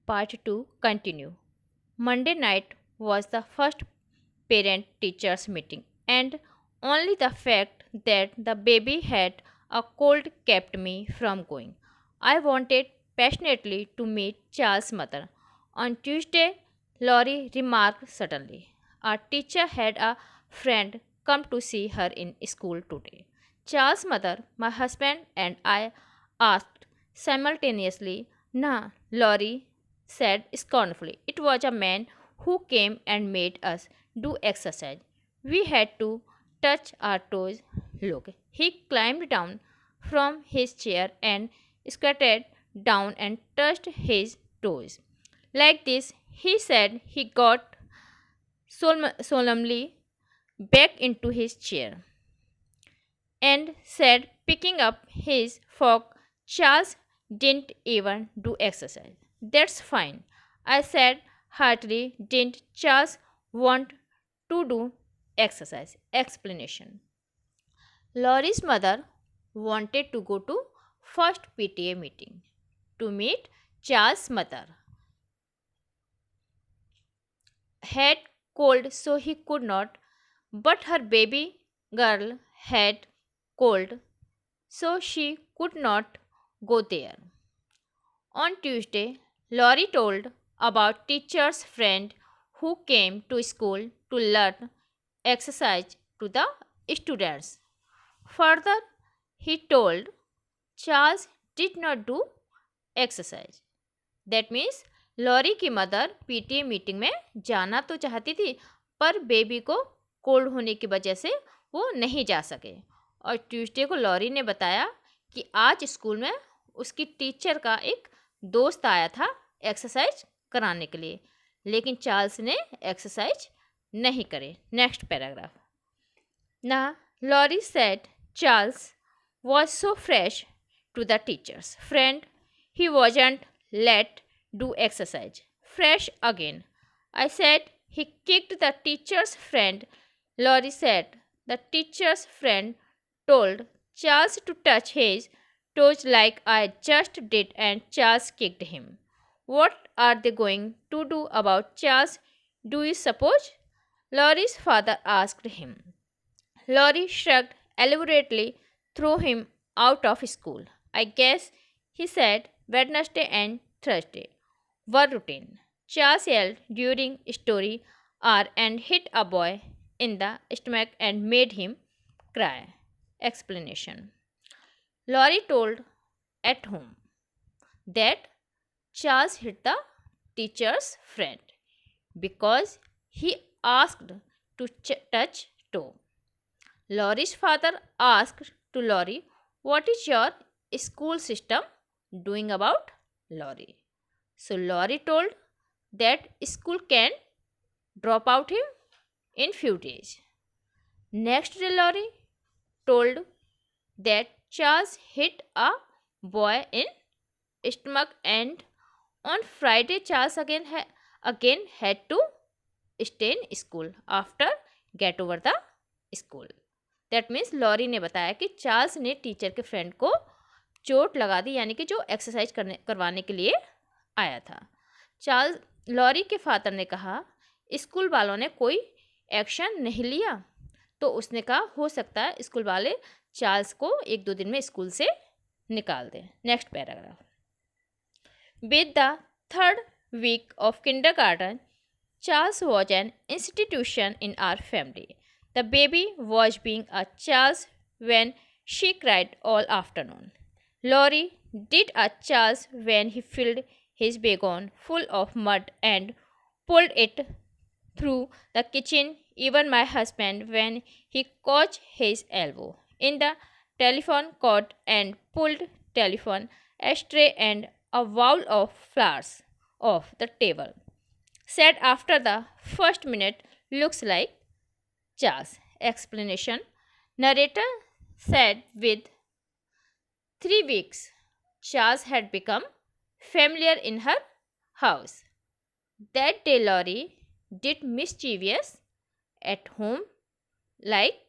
Part 2 continue. Monday night was the first parent teachers meeting, and only the fact that the baby had a cold kept me from going. I wanted passionately to meet Charles' mother. On Tuesday, Laurie remarked suddenly, our teacher had a friend come to see her in school today. Charles' mother, my husband, and I asked simultaneously. Nah, Laurie said scornfully. It was a man who came and made us do exercise. We had to touch our toes. Look, he climbed down from his chair and squatted down and touched his toes. Like this, he said he got solemnly back into his chair and said, picking up his fork, Charles didn't even do exercise. That's fine. I said heartily, didn't Charles want to do exercise? Explanation. Laurie's mother wanted to go to first PTA meeting to meet Charles' mother. Had cold so he could not, but her baby girl had cold so she could not go there. On Tuesday, Laurie told about teacher's friend who came to school to learn exercise to the students. Further, he told Charles did not do exercise. That means Laurie की mother PTA meeting में जाना तो चाहती थी पर baby को cold होने की वजह से वो नहीं जा सके। और ट्यूसडे को लॉरी ने बताया कि आज स्कूल में उसकी टीचर का एक दोस्त आया था एक्सरसाइज कराने के लिए, लेकिन चार्ल्स ने एक्सरसाइज नहीं करे। Next paragraph. No Laurie said Charles was so fresh to the teacher's friend he wasn't let do exercise. Fresh again. I said he kicked the teacher's friend. Laurie said the teacher's friend told Charles to touch his toes like I just did and Charles kicked him. What are they going to do about Charles, do you suppose? Laurie's father asked him. Laurie shrugged elaborately, threw him out of school. I guess, he said, Wednesday and Thursday were routine. Charles yelled during story hour and hit a boy in the stomach and made him cry. Explanation. Laurie told at home that Charles hit the teacher's friend because he asked to touch toe. Laurie's father asked to Laurie, what is your school system doing about Laurie? So Laurie told that school can drop out him in few days. Next day Laurie told that Charles hit a boy in stomach and on Friday Charles again had to stay in school after get over the school. That means Laurie ने बताया कि Charles ने teacher के friend को चोट लगा दी, यानी कि जो एक्सरसाइज करवाने के लिए आया था। चार्ल्स लॉरी के फादर ने कहा स्कूल वालों ने कोई एक्शन नहीं लिया, तो उसने कहा हो सकता है स्कूल वाले चार्ल्स को एक दो दिन में स्कूल से निकाल दें। Next paragraph. With the third week of kindergarten Charles was an institution in our family. The baby was being a Charles when she cried all afternoon. Laurie did a Charles when he filled his wagon full of mud and pulled it through the kitchen. Even my husband when he caught his elbow in the telephone cord and pulled telephone ashtray and a bowl of flowers off the table, said after the first minute, looks like Charles. Explanation. Narrator said with 3 weeks, Charles had become familiar in her house. That day Laurie did mischievous at home, like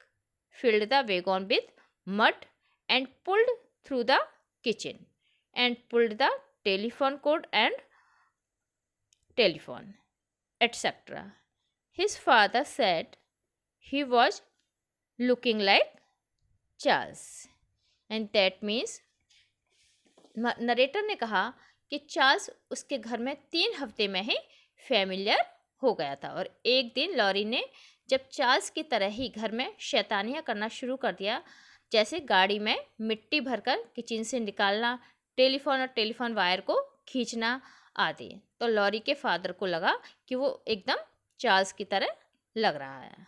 filled the wagon with mud and pulled through the kitchen and pulled the telephone cord and telephone, etc. His father said he was looking like Charles, and that means narrator ने कहा कि Charles उसके घर में 3 हफ्ते में ही familiar हो गया था। और एक दिन लॉरी ने जब चार्ल्स की तरह ही घर में शैतानियाँ करना शुरू कर दिया, जैसे गाड़ी में मिट्टी भरकर किचन से निकालना, टेलीफोन और टेलीफोन वायर को खींचना आदि, तो लॉरी के फादर को लगा कि वो एकदम चार्ल्स की तरह लग रहा है।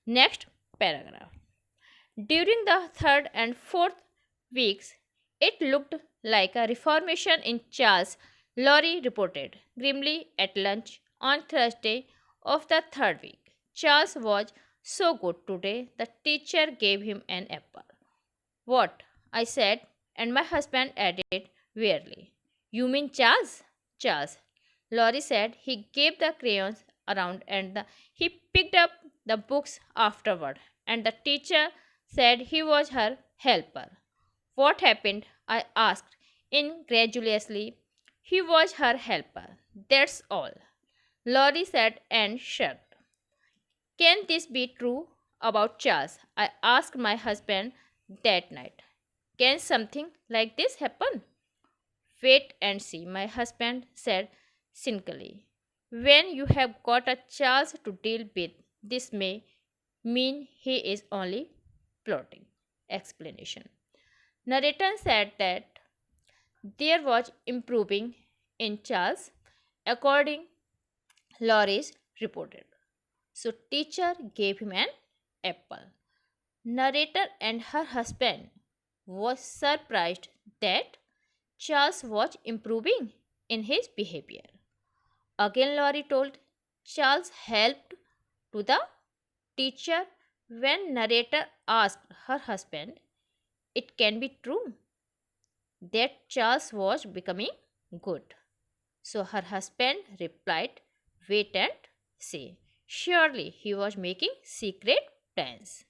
Next paragraph. During the third and fourth weeks it looked like a reformation in Charles, Laurie reported grimly at lunch on Thursday of the third week. Charles was so good today, the teacher gave him an apple. What? I said, and my husband added wearily. You mean Charles? Charles. Laurie said he gave the crayons around and he picked up the books afterward, and the teacher said he was her helper. What happened? I asked incredulously. He was her helper. That's all. Laurie said and shrugged. Can this be true about Charles? I asked my husband that night. Can something like this happen? Wait and see, my husband said cynically. When you have got a Charles to deal with, this may mean he is only plotting. Explanation. Narrator said that there was improving in Charles, according Laurie's reported. So teacher gave him an apple. Narrator and her husband was surprised that Charles was improving in his behavior. Again Laurie told Charles helped to the teacher. When narrator asked her husband, it can be true that Charles was becoming good. So her husband replied, wait and see. Surely he was making secret plans.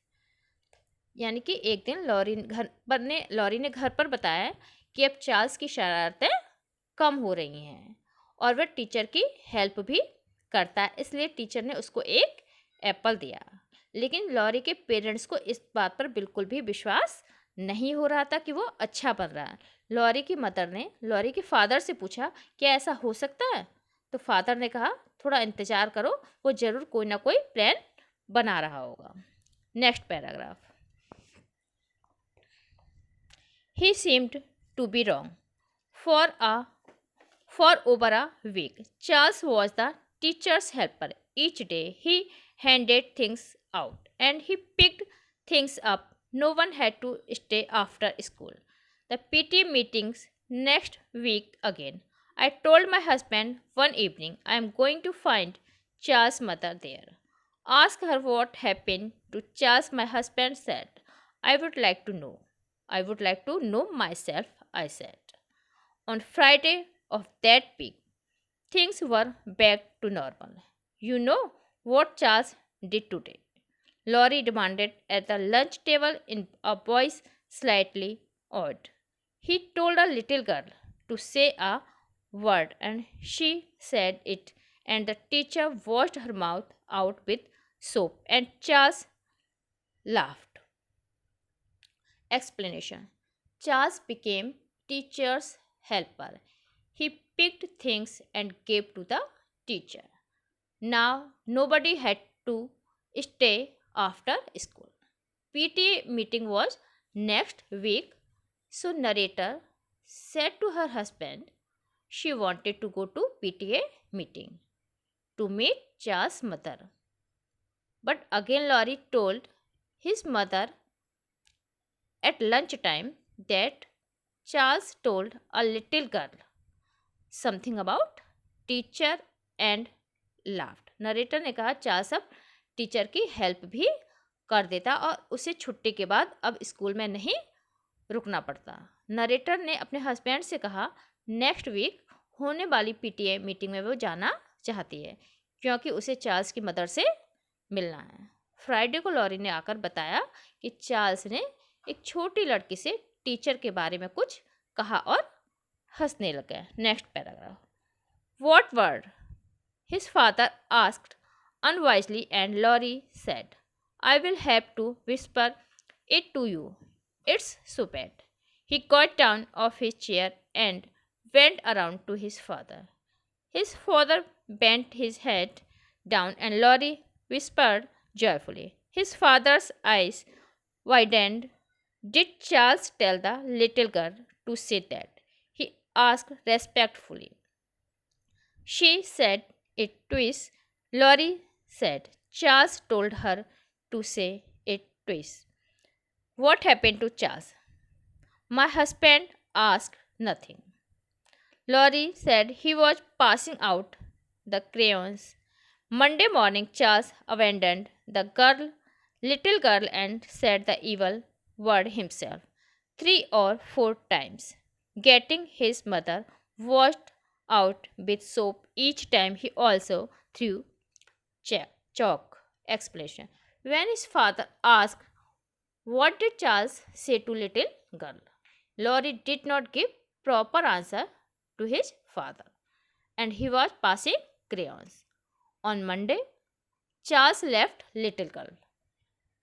यानी कि एक दिन lorry ने घर पर बताया कि अब चार्ल्स की शरारतें कम हो रही हैं और वह टीचर की हेल्प भी करता है, इसलिए टीचर ने उसको एक एप्पल दिया। लेकिन लॉरी के पेरेंट्स को इस बात पर बिल्कुल भी विश्वास नहीं हो रहा था कि वो अच्छा बन रहा है। लॉरी की मदर ने लॉरी के फादर से पूछा क्या ऐसा हो सकता है, तो फादर ने कहा थोड़ा इंतज़ार करो, वो ज़रूर कोई ना कोई प्लान बना रहा होगा। Next paragraph. He seemed to be wrong. For over a week, Charles was the teacher's helper. Each day he handed things out and he picked things up. No one had to stay after school. The PT meetings next week again. I told my husband one evening I am going to find Charles' mother there. Ask her what happened to Charles, my husband said. I would like to know. I would like to know myself, I said. On Friday of that week, things were back to normal. You know what Charles did today? Laurie demanded at the lunch table in a voice slightly awed. He told a little girl to say a word and she said it, and the teacher washed her mouth out with soap and Charles laughed. Explanation. Charles became teacher's helper. He picked things and gave to the teacher. Now nobody had to stay after school. PTA meeting was next week, so narrator said to her husband she wanted to go to PTA meeting to meet Charles' mother. But again Laurie told his mother at lunchtime that Charles told a little girl something about teacher and laughed. Narrator ने कहा Charles अब teacher की help भी कर देता और उसे छुट्टी के बाद अब स्कूल में नहीं रुकना पड़ता। नरेटर ने अपने हस्बैंड से कहा नेक्स्ट वीक होने वाली पीटीए मीटिंग में वो जाना चाहती है क्योंकि उसे चार्ल्स की मदर से मिलना है। फ्राइडे को लॉरी ने आकर बताया कि चार्ल्स ने एक छोटी लड़की से टीचर के बारे में कुछ कहा और हंसने लगे। Next paragraph. What word? His father asked unwisely, and Laurie said, I will have to whisper it to you. It's so bad. He got down off his chair and went around to his father. His father bent his head down, and Laurie whispered joyfully. His father's eyes widened. Did Charles tell the little girl to say that? He asked respectfully. She said it twice. Laurie said Charles told her to say it twice. What happened to Charles? My husband asked nothing. Laurie said he was passing out the crayons. Monday morning, Charles abandoned the little girl, and said the evil word himself 3 or 4 times, getting his mother washed out with soap each time. He also threw chalk. Explanation. When his father asked, what did Charles say to little girl? Laurie did not give proper answer to his father, and he was passing crayons. On Monday, Charles left little girl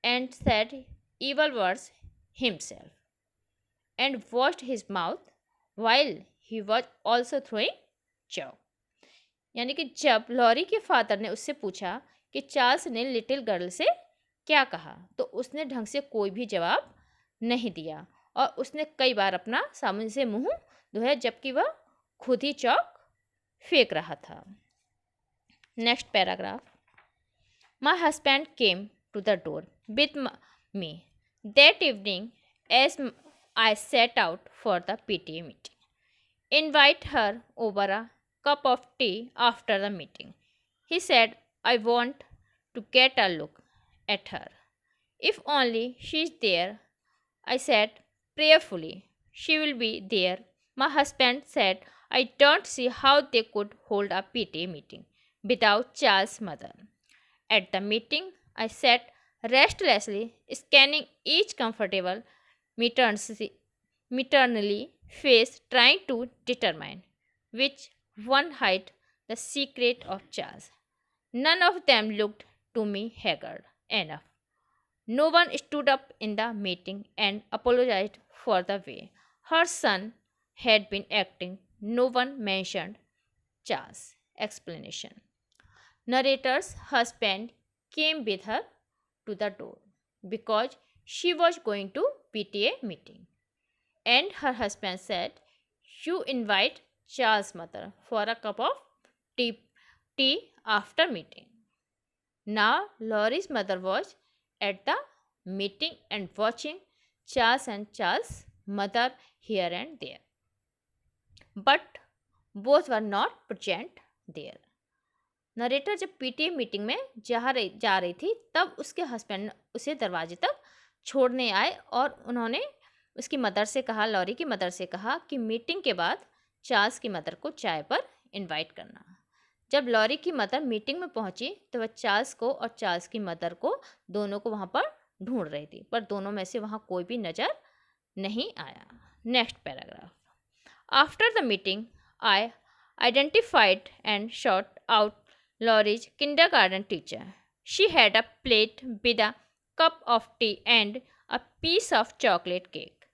and said evil words himself and washed his mouth while he was also throwing chalk. यानी कि जब lorry के father ने उससे पूछा कि Charles ने little girl से क्या कहा, तो उसने ढंग से कोई भी जवाब नहीं दिया और उसने कई बार अपना सामने से मुंह धोया, जबकि वह खुद ही चौक फेंक रहा था. Next paragraph. My husband came to the door with me that evening as I set out for the PTA meeting. Invite her over a cup of tea after the meeting. He said, I want to get a look at her. If only she's there, I said prayerfully. She will be there. My husband said, I don't see how they could hold a PTA meeting without Charles' mother. At the meeting, I sat restlessly, scanning each comfortable maternally face, trying to determine which one hid the secret of Charles. None of them looked to me haggard enough. No one stood up in the meeting and apologized for the way her son had been acting. No one mentioned Charles. Explanation. Narrator's husband came with her to the door because she was going to PTA meeting. And her husband said, you invite Charles' mother for a cup of tea after meeting. Now Laurie's mother was at the meeting and watching Charles and Charles' mother here and there. But both were not present there. Narrator जब PTA meeting में जा रही थी, तब उसके husband उसे दरवाजे तक छोड़ने आए और उन्होंने उसकी मदर से कहा, लॉरी की मदर से कहा कि मीटिंग के बाद चार्ल्स की मदर को चाय पर इनवाइट करना. जब लॉरी की मदर मीटिंग में पहुंची तो वह चार्ल्स को और चार्ल्स की मदर को दोनों को वहां पर ढूंढ रही थी, पर दोनों में से वहां कोई भी नज़र नहीं आया. Next paragraph. After the meeting I identified and shot out Laurie's kindergarten teacher. She had a plate with a cup of tea and a piece of chocolate cake.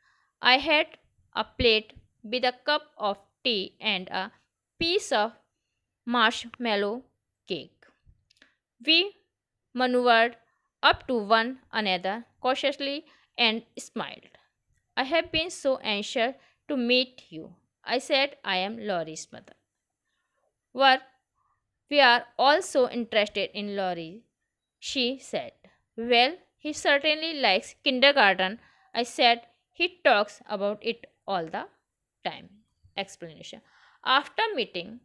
I had a plate with a cup of tea and a piece of marshmallow cake. We maneuvered up to one another cautiously and smiled. I have been so anxious to meet you. I said, I am Laurie's mother. We are all so interested in Laurie, she said. Well, he certainly likes kindergarten. I said, he talks about it all the time. Explanation. After meeting,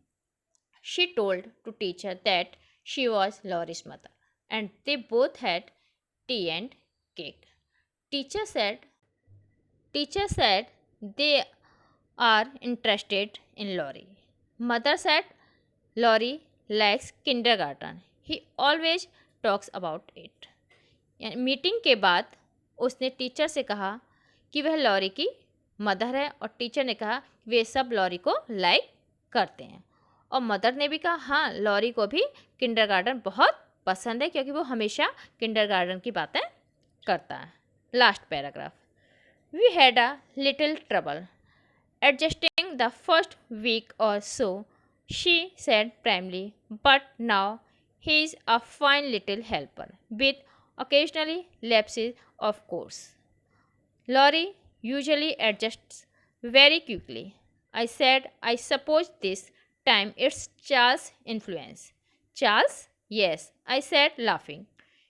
she told to teacher that she was Laurie's mother and they both had tea and cake. Teacher said they are interested in Laurie. Mother said Laurie likes kindergarten. He always talks about it. Meeting के बाद उसने teacher से कहा कि वह lorry की mother है और टीचर ने कहा वे सब लॉरी को लाइक करते हैं. और मदर ने भी कहा हाँ, लॉरी को भी किंडरगार्टन बहुत पसंद है क्योंकि वो हमेशा किंडरगार्टन की बातें करता है। Last paragraph. We had a little trouble adjusting the first week or so, she said primly, but now he is a fine little helper, with occasionally lapses, of course. Laurie usually adjusts very quickly. I said, I suppose this time it's Charles' influence. Charles? Yes, I said, laughing.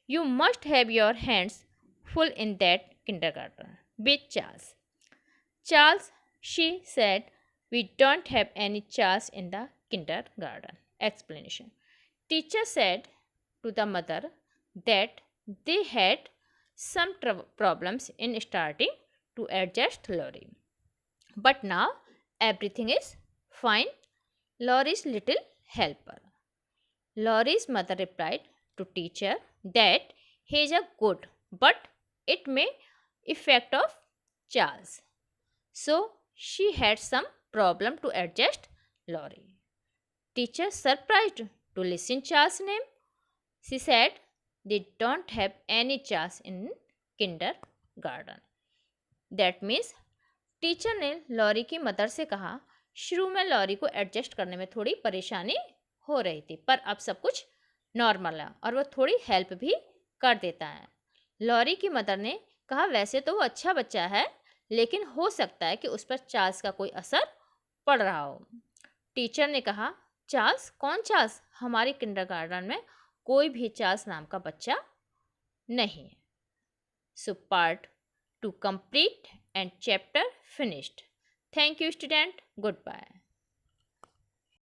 You must have your hands full in that kindergarten with Charles. Charles, she said, we don't have any Charles in the kindergarten. Explanation. Teacher said to the mother that they had some problems in starting to adjust Lori. But now everything is fine. Lori's little helper. Lori's mother replied to teacher that he is a good, but it may effect of Charles. So she had some problem to adjust Lori. Teacher surprised to listen Charles' name. She said they don't have any Charles in kindergarten. That means teacher ने lorry की mother से कहा शुरू में lorry को adjust करने में थोड़ी परेशानी हो रही थी पर अब सब कुछ नॉर्मल है और वो थोड़ी हेल्प भी कर देता है। लॉरी की मदर ने कहा वैसे तो वो अच्छा बच्चा है लेकिन हो सकता है कि उस पर चार्ल्स का कोई असर पड़ रहा हो। टीचर ने कहा चार्ल्स? कौन चार्ल्स? हमारी किंडरगार्टन में कोई भी चार्ल्स नाम का बच्चा नहीं है। So part 2 complete and chapter finished. Thank you student. Goodbye.